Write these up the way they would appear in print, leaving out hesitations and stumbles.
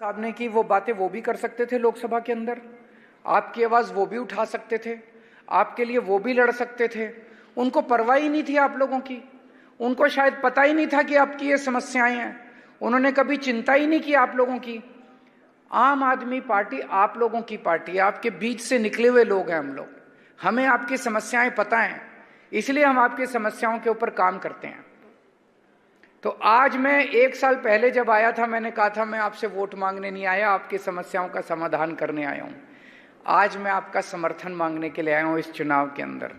साहब ने की वो बातें वो भी कर सकते थे लोकसभा के अंदर, आपकी आवाज वो भी उठा सकते थे, आपके लिए वो भी लड़ सकते थे। उनको परवाह ही नहीं थी आप लोगों की, उनको शायद पता ही नहीं था कि आपकी ये समस्याएं हैं, उन्होंने कभी चिंता ही नहीं की आप लोगों की। आम आदमी पार्टी आप लोगों की पार्टी है, आपके बीच से निकले हुए लोग हैं हम लोग, हमें आपकी समस्याएं पता हैं, इसलिए हम आपकी समस्याओं के ऊपर काम करते हैं। तो आज मैं 1 साल पहले जब आया था, मैंने कहा था मैं आपसे वोट मांगने नहीं आया, आपकी समस्याओं का समाधान करने आया हूं। आज मैं आपका समर्थन मांगने के लिए आया हूं इस चुनाव के अंदर,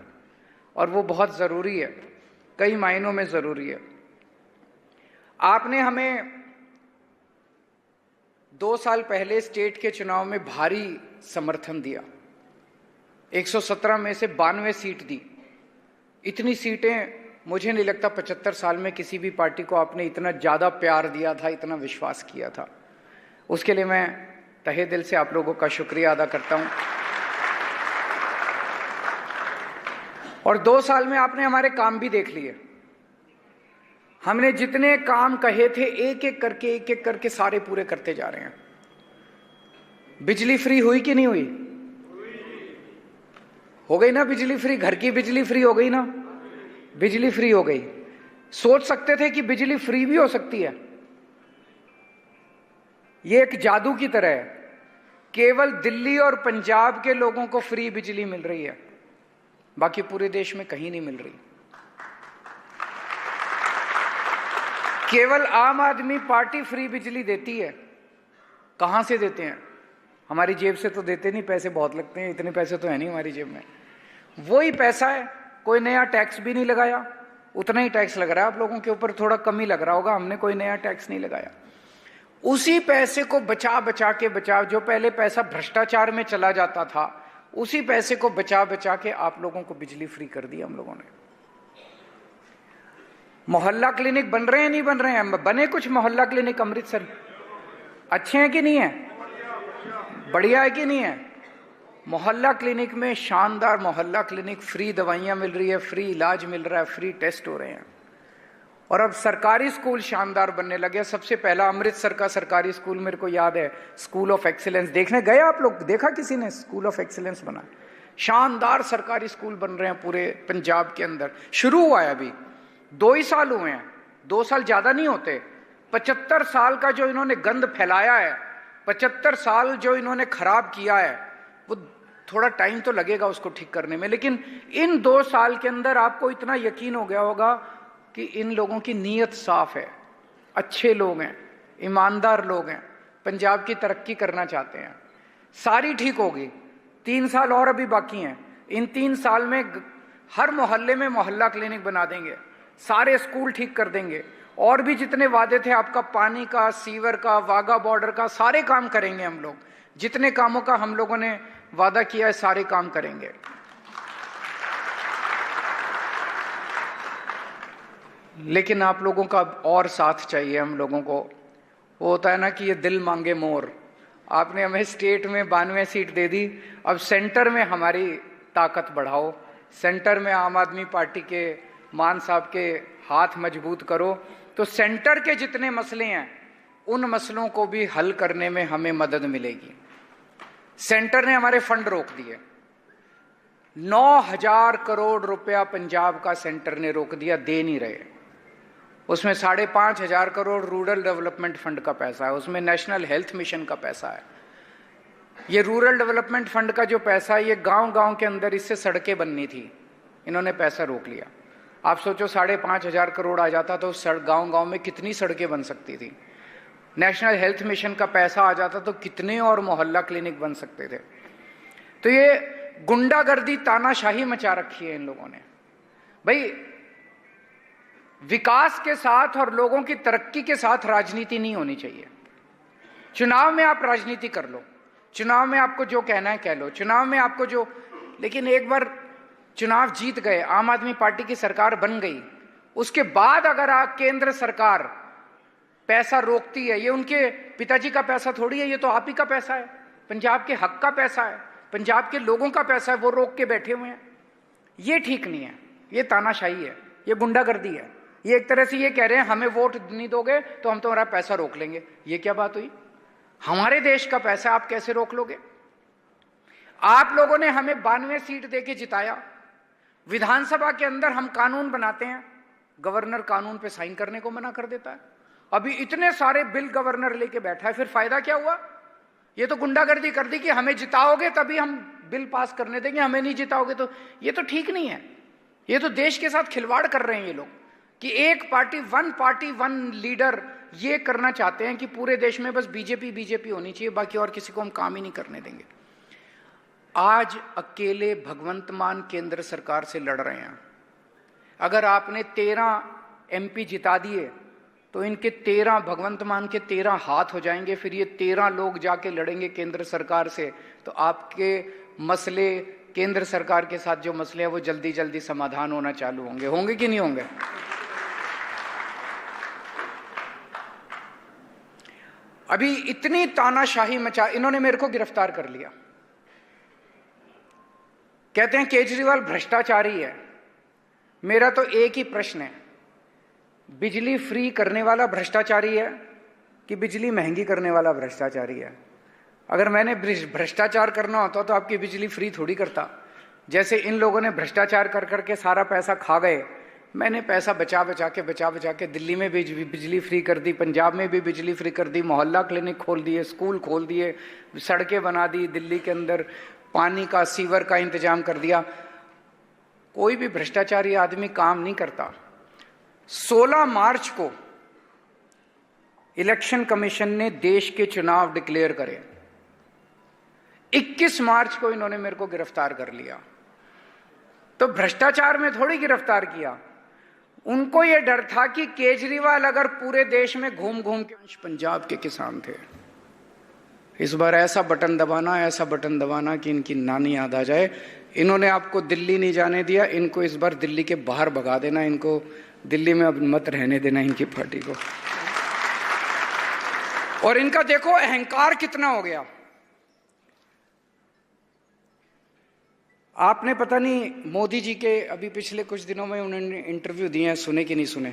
और वो बहुत जरूरी है, कई मायनों में जरूरी है। आपने हमें 2 साल पहले स्टेट के चुनाव में भारी समर्थन दिया, 117 में से 92 सीट दी। इतनी सीटें मुझे नहीं लगता 75 साल में किसी भी पार्टी को आपने इतना ज्यादा प्यार दिया था, इतना विश्वास किया था। उसके लिए मैं तहे दिल से आप लोगों का शुक्रिया अदा करता हूं। और 2 साल में आपने हमारे काम भी देख लिए। हमने जितने काम कहे थे एक एक करके सारे पूरे करते जा रहे हैं। बिजली फ्री हुई कि नहीं हुई? हो गई ना बिजली फ्री, घर की बिजली फ्री हो गई ना, बिजली फ्री हो गई। सोच सकते थे कि बिजली फ्री भी हो सकती है? ये एक जादू की तरह है, केवल दिल्ली और पंजाब के लोगों को फ्री बिजली मिल रही है, बाकी पूरे देश में कहीं नहीं मिल रही। केवल आम आदमी पार्टी फ्री बिजली देती है। कहां से देते हैं? हमारी जेब से तो देते नहीं, पैसे बहुत लगते हैं, इतने पैसे तो है नहीं हमारी जेब में। वही पैसा है, कोई नया टैक्स भी नहीं लगाया, उतना ही टैक्स लग रहा है आप लोगों के ऊपर, थोड़ा कम ही लग रहा होगा, हमने कोई नया टैक्स नहीं लगाया। उसी पैसे को बचा बचा जो पहले पैसा भ्रष्टाचार में चला जाता था, उसी पैसे को बचा के आप लोगों को बिजली फ्री कर दी हम लोगों ने। मोहल्ला क्लिनिक बन रहे हैं नहीं बन रहे हैं? बने कुछ मोहल्ला क्लिनिक अमृतसर, अच्छे हैं कि नहीं है? बढ़िया है कि नहीं है? मोहल्ला क्लिनिक में शानदार मोहल्ला क्लिनिक, फ्री दवाइयां मिल रही है, फ्री इलाज मिल रहा है, फ्री टेस्ट हो रहे हैं। और अब सरकारी स्कूल शानदार बनने लगे। सबसे पहला अमृतसर का सरकारी स्कूल मेरे को याद है, स्कूल ऑफ एक्सीलेंस। देखने गए आप लोग? देखा किसी ने? स्कूल ऑफ एक्सीलेंस बना, शानदार सरकारी स्कूल बन रहे हैं पूरे पंजाब के अंदर। शुरू हुआ है अभी, 2 ही साल हुए हैं, 2 साल ज्यादा नहीं होते। 75 साल का जो इन्होंने गंद फैलाया है, 75 साल जो इन्होंने खराब किया है, वो थोड़ा टाइम तो लगेगा उसको ठीक करने में, लेकिन इन 2 साल के अंदर आपको इतना यकीन हो गया होगा कि इन लोगों की नीयत साफ है, अच्छे लोग हैं, ईमानदार लोग हैं, पंजाब की तरक्की करना चाहते हैं। सारी ठीक होगी। 3 साल और अभी बाकी हैं। इन 3 साल में हर मोहल्ले में मोहल्ला क्लिनिक बना देंगे, सारे स्कूल ठीक कर देंगे, और भी जितने वादे थे आपका, पानी का, सीवर का, वाघा बॉर्डर का, सारे काम करेंगे हम लोग। जितने कामों का हम लोगों ने वादा किया है, सारे काम करेंगे। लेकिन आप लोगों का और साथ चाहिए हम लोगों को। वो होता है ना कि ये दिल मांगे मोर। आपने हमें स्टेट में 92 सीट दे दी, अब सेंटर में हमारी ताकत बढ़ाओ, सेंटर में आम आदमी पार्टी के मान साहब के हाथ मजबूत करो, तो सेंटर के जितने मसले हैं उन मसलों को भी हल करने में हमें मदद मिलेगी। सेंटर ने हमारे फंड रोक दिए, 9,000 करोड़ रुपया पंजाब का सेंटर ने रोक दिया, दे नहीं रहे। उसमें 5,500 करोड़ रूरल डेवलपमेंट फंड का पैसा है, उसमें नेशनल हेल्थ मिशन का पैसा है। ये रूरल डेवलपमेंट फंड का जो पैसा है, ये गांव गांव के अंदर इससे सड़कें बननी थी, इन्होंने पैसा रोक लिया। आप सोचो 5,500 करोड़ आ जाता तो गांव गांव में कितनी सड़कें बन सकती थी। नेशनल हेल्थ मिशन का पैसा आ जाता तो कितने और मोहल्ला क्लिनिक बन सकते थे। तो ये गुंडागर्दी, तानाशाही मचा रखी है इन लोगों ने। भाई, विकास के साथ और लोगों की तरक्की के साथ राजनीति नहीं होनी चाहिए। चुनाव में आप राजनीति कर लो, चुनाव में आपको जो कहना है कह लो, चुनाव में आपको जो, लेकिन एक बार चुनाव जीत गए, आम आदमी पार्टी की सरकार बन गई, उसके बाद अगर आप केंद्र सरकार पैसा रोकती है, ये उनके पिताजी का पैसा थोड़ी है, ये तो आप ही का पैसा है, पंजाब के हक का पैसा है, पंजाब के लोगों का पैसा है, वो रोक के बैठे हुए हैं। ये ठीक नहीं है, ये तानाशाही है, ये गुंडागर्दी है। ये एक तरह से ये कह रहे हैं हमें वोट नहीं दोगे तो हम तुम्हारा पैसा रोक लेंगे। ये क्या बात हुई? हमारे देश का पैसा आप कैसे रोक लोगे? आप लोगों ने हमें 92 सीट देके जिताया। विधानसभा के अंदर हम कानून बनाते हैं, गवर्नर कानून पे साइन करने को मना कर देता है। अभी इतने सारे बिल गवर्नर लेके बैठा है, फिर फायदा क्या हुआ? ये तो गुंडागर्दी कर दी कि हमें जिताओगे तभी हम बिल पास करने देंगे, हमें नहीं जिताओगे तो। ये तो ठीक नहीं है। ये तो देश के साथ खिलवाड़ कर रहे हैं ये लोग कि एक पार्टी वन लीडर। ये करना चाहते हैं कि पूरे देश में बस बीजेपी होनी चाहिए, बाकी और किसी को हम काम ही नहीं करने देंगे। आज अकेले भगवंत मान केंद्र सरकार से लड़ रहे हैं। अगर आपने 13 MP जिता दिए तो इनके 13 भगवंत मान के 13 हाथ हो जाएंगे। फिर ये 13 लोग जाके लड़ेंगे केंद्र सरकार से, तो आपके मसले, केंद्र सरकार के साथ जो मसले हैं वो जल्दी जल्दी समाधान होना चालू होंगे कि नहीं होंगे? अभी इतनी तानाशाही मचा, इन्होंने मेरे को गिरफ्तार कर लिया। कहते हैं केजरीवाल भ्रष्टाचारी है। मेरा तो एक ही प्रश्न है, बिजली फ्री करने वाला भ्रष्टाचारी है कि बिजली महंगी करने वाला भ्रष्टाचारी है? अगर मैंने भ्रष्टाचार करना होता तो आपकी बिजली फ्री थोड़ी करता। जैसे इन लोगों ने भ्रष्टाचार कर करके सारा पैसा खा गए, मैंने पैसा बचा बचा के दिल्ली में भी बिजली फ्री कर दी, पंजाब में भी बिजली फ्री कर दी, मोहल्ला क्लिनिक खोल दिए, स्कूल खोल दिए, सड़कें बना दी, दिल्ली के अंदर पानी का, सीवर का इंतजाम कर दिया। कोई भी भ्रष्टाचारी आदमी काम नहीं करता। 16 मार्च को इलेक्शन कमीशन ने देश के चुनाव डिक्लेयर करे। 21 मार्च को इन्होंने मेरे को गिरफ्तार कर लिया। तो भ्रष्टाचार में थोड़ी गिरफ्तार किया, उनको यह डर था कि केजरीवाल अगर पूरे देश में घूम घूम के, पंजाब के किसान थे, इस बार ऐसा बटन दबाना कि इनकी नानी याद आ जाए। इन्होंने आपको दिल्ली नहीं जाने दिया, इनको इस बार दिल्ली के बाहर भगा देना, इनको दिल्ली में अब मत रहने देना इनकी पार्टी को। और इनका देखो अहंकार कितना हो गया। आपने पता नहीं मोदी जी के अभी पिछले कुछ दिनों में उन्होंने इंटरव्यू दिए हैं, सुने कि नहीं सुने?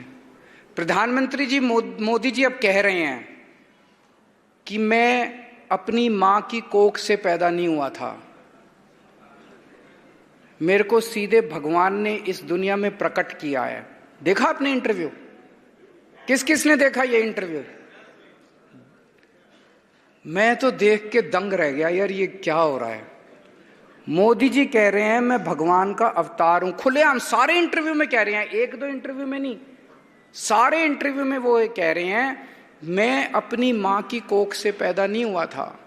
प्रधानमंत्री जी मोदी जी अब कह रहे हैं कि मैं अपनी मां की कोख से पैदा नहीं हुआ था, मेरे को सीधे भगवान ने इस दुनिया में प्रकट किया है। देखा आपने इंटरव्यू? किस किस ने देखा ये इंटरव्यू? मैं तो देख के दंग रह गया, यार ये क्या हो रहा है। मोदी जी कह रहे हैं मैं भगवान का अवतार हूं, खुलेआम सारे इंटरव्यू में कह रहे हैं, एक दो इंटरव्यू में नहीं, सारे इंटरव्यू में वो कह रहे हैं मैं अपनी मां की कोख से पैदा नहीं हुआ था,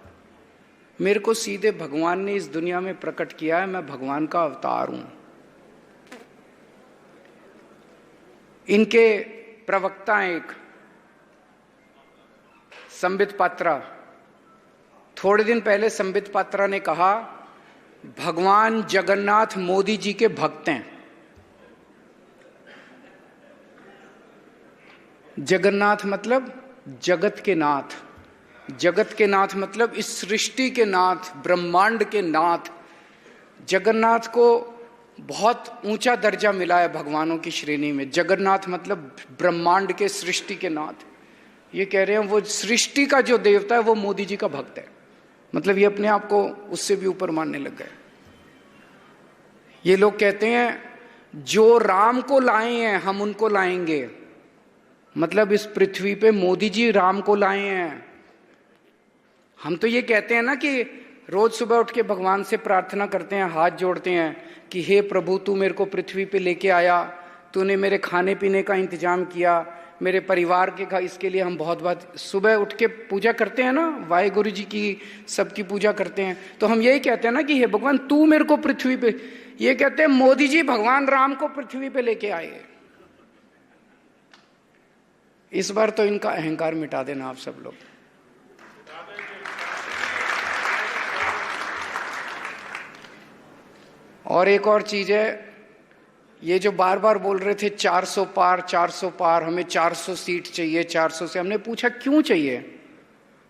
मेरे को सीधे भगवान ने इस दुनिया में प्रकट किया है, मैं भगवान का अवतार हूं। इनके प्रवक्ता एक संबित पात्रा, थोड़े दिन पहले संबित पात्रा ने कहा भगवान जगन्नाथ मोदी जी के भक्त हैं। जगन्नाथ मतलब जगत के नाथ, जगत के नाथ मतलब इस सृष्टि के नाथ, ब्रह्मांड के नाथ। जगन्नाथ को बहुत ऊंचा दर्जा मिला है भगवानों की श्रेणी में। जगन्नाथ मतलब ब्रह्मांड के, सृष्टि के नाथ। ये कह रहे हैं वो सृष्टि का जो देवता है वो मोदी जी का भक्त है। मतलब ये अपने आप को उससे भी ऊपर मानने लग गए। ये लोग कहते हैं जो राम को लाए हैं हम उनको लाएंगे, मतलब इस पृथ्वी पे मोदी जी राम को लाए हैं। हम तो ये कहते हैं ना कि रोज सुबह उठ के भगवान से प्रार्थना करते हैं, हाथ जोड़ते हैं कि हे प्रभु तू मेरे को पृथ्वी पे लेके आया, तूने मेरे खाने पीने का इंतजाम किया, मेरे परिवार के इसके लिए हम बहुत बात सुबह उठ के पूजा करते हैं ना, वाहेगुरु जी की सबकी पूजा करते हैं। तो हम यही कहते हैं ना कि हे भगवान तू मेरे को पृथ्वी पे, ये कहते हैं मोदी जी भगवान राम को पृथ्वी पे लेके आए। इस बार तो इनका अहंकार मिटा देना आप सब लोग। और एक और चीज है, ये जो बार बार बोल रहे थे 400 पार 400 पार, हमें 400 सीट चाहिए, 400 से। हमने पूछा क्यों चाहिए?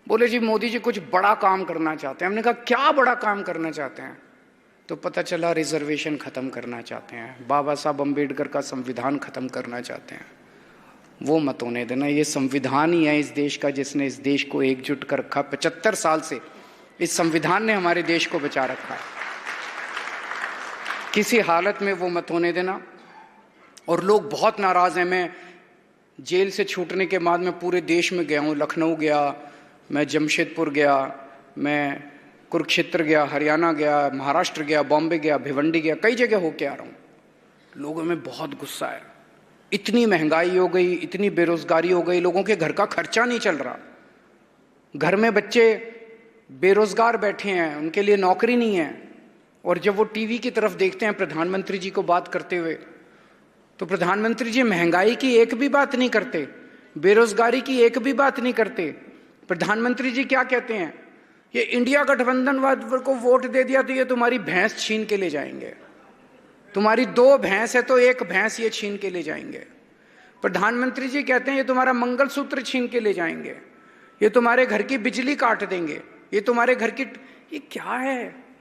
बोले जी मोदी जी कुछ बड़ा काम करना चाहते हैं। हमने कहा क्या बड़ा काम करना चाहते हैं? तो पता चला रिजर्वेशन खत्म करना चाहते हैं, बाबा साहब अम्बेडकर का संविधान खत्म करना चाहते हैं। वो मत होने देना। ये संविधान ही है इस देश का जिसने इस देश को एकजुट कर रखा। 75 साल से इस संविधान ने हमारे देश को बचा रखा है। किसी हालत में वो मत होने देना। और लोग बहुत नाराज हैं। मैं जेल से छूटने के बाद मैं पूरे देश में गया हूँ, लखनऊ गया, मैं जमशेदपुर गया, मैं कुरुक्षेत्र गया, हरियाणा गया, महाराष्ट्र गया, बॉम्बे गया, भिवंडी गया, कई जगह होके आ रहा हूँ। लोगों में बहुत गुस्सा है। इतनी महंगाई हो गई, इतनी बेरोजगारी हो गई, लोगों के घर का खर्चा नहीं चल रहा। घर में बच्चे बेरोजगार बैठे हैं, उनके लिए नौकरी नहीं है। और जब वो टीवी की तरफ देखते हैं प्रधानमंत्री जी को बात करते हुए, तो प्रधानमंत्री जी महंगाई की एक भी बात नहीं करते, बेरोजगारी की एक भी बात नहीं करते। प्रधानमंत्री जी क्या कहते हैं? ये इंडिया गठबंधन को वोट दे दिया तो ये तुम्हारी भैंस छीन के ले जाएंगे। तुम्हारी 2 भैंस है तो 1 भैंस ये छीन के ले जाएंगे। प्रधानमंत्री जी कहते हैं ये तुम्हारा मंगलसूत्र छीन के ले जाएंगे, ये तुम्हारे घर की बिजली काट देंगे, ये तुम्हारे घर की, ये क्या है?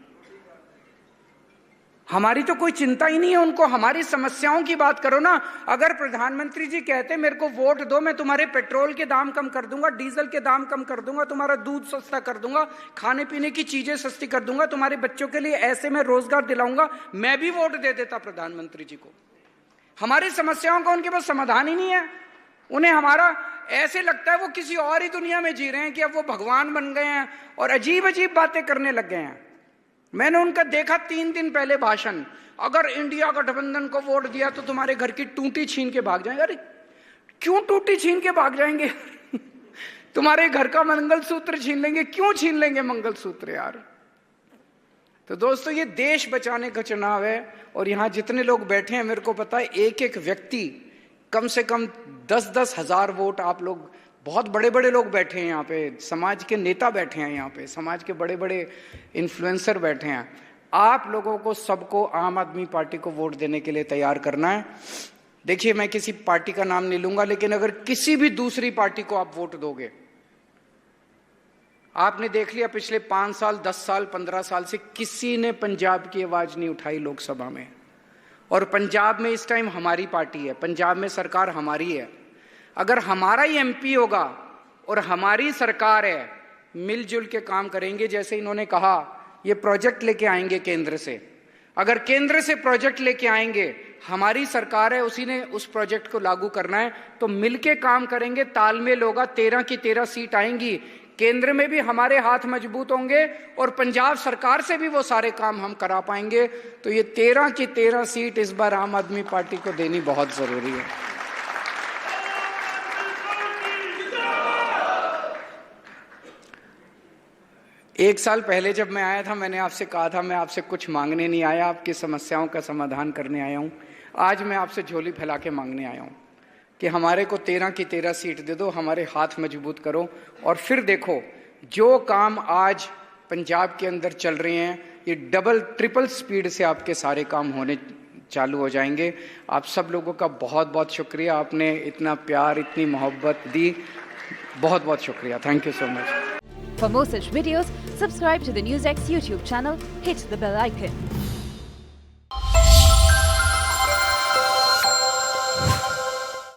हमारी तो कोई चिंता ही नहीं है उनको। हमारी समस्याओं की बात करो ना। अगर प्रधानमंत्री जी कहते मेरे को वोट दो, मैं तुम्हारे पेट्रोल के दाम कम कर दूंगा, डीजल के दाम कम कर दूंगा, तुम्हारा दूध सस्ता कर दूंगा, खाने पीने की चीजें सस्ती कर दूंगा, तुम्हारे बच्चों के लिए ऐसे मैं रोजगार दिलाऊंगा, मैं भी वोट दे देता प्रधानमंत्री जी को। हमारी समस्याओं का उनके पास समाधान ही नहीं है। उन्हें हमारा ऐसे लगता है वो किसी और ही दुनिया में जी रहे हैं कि अब वो भगवान बन गए हैं और अजीब अजीब बातें करने लग गए हैं। मैंने उनका देखा 3 दिन पहले भाषण, अगर इंडिया गठबंधन को वोट दिया तो तुम्हारे घर की टूटी छीन के भाग जाएंगे। अरे क्यों टूटी छीन के भाग जाएंगे? तुम्हारे घर का मंगलसूत्र छीन लेंगे। क्यों छीन लेंगे मंगलसूत्र यार? तो दोस्तों, ये देश बचाने का चुनाव है। और यहां जितने लोग बैठे हैं, मेरे को पता है एक एक व्यक्ति कम से कम 10-10 हजार वोट, आप लोग बहुत बड़े बड़े लोग बैठे हैं यहाँ पे, समाज के नेता बैठे हैं यहाँ पे, समाज के बड़े बड़े इन्फ्लुएंसर बैठे हैं। आप लोगों को सबको आम आदमी पार्टी को वोट देने के लिए तैयार करना है। देखिए, मैं किसी पार्टी का नाम नहीं लूंगा, लेकिन अगर किसी भी दूसरी पार्टी को आप वोट दोगे, आपने देख लिया पिछले 5 साल, 10 साल, 15 साल से किसी ने पंजाब की आवाज नहीं उठाई लोकसभा में। और पंजाब में इस टाइम हमारी पार्टी है, पंजाब में सरकार हमारी है। अगर हमारा ही एमपी होगा और हमारी सरकार है, मिलजुल के काम करेंगे। जैसे इन्होंने कहा ये प्रोजेक्ट लेके आएंगे केंद्र से, अगर केंद्र से प्रोजेक्ट लेके आएंगे, हमारी सरकार है, उसी ने उस प्रोजेक्ट को लागू करना है, तो मिलके काम करेंगे, तालमेल होगा, 13 की 13 सीट आएंगी। केंद्र में भी हमारे हाथ मजबूत होंगे और पंजाब सरकार से भी वो सारे काम हम करा पाएंगे। तो ये 13 की 13 सीट इस बार आम आदमी पार्टी को देनी बहुत जरूरी है। एक साल पहले जब मैं आया था, मैंने आपसे कहा था मैं आपसे कुछ मांगने नहीं आया, आपकी समस्याओं का समाधान करने आया हूँ। आज मैं आपसे झोली फैला के मांगने आया हूँ कि हमारे को 13 की 13 सीट दे दो, हमारे हाथ मजबूत करो। और फिर देखो, जो काम आज पंजाब के अंदर चल रहे हैं, ये डबल ट्रिपल स्पीड से आपके सारे काम होने चालू हो जाएंगे। आप सब लोगों का बहुत बहुत शुक्रिया, आपने इतना प्यार, इतनी मोहब्बत दी, बहुत बहुत शुक्रिया। Thank you so much. For more such videos, subscribe to the NewsX YouTube channel, hit the bell icon.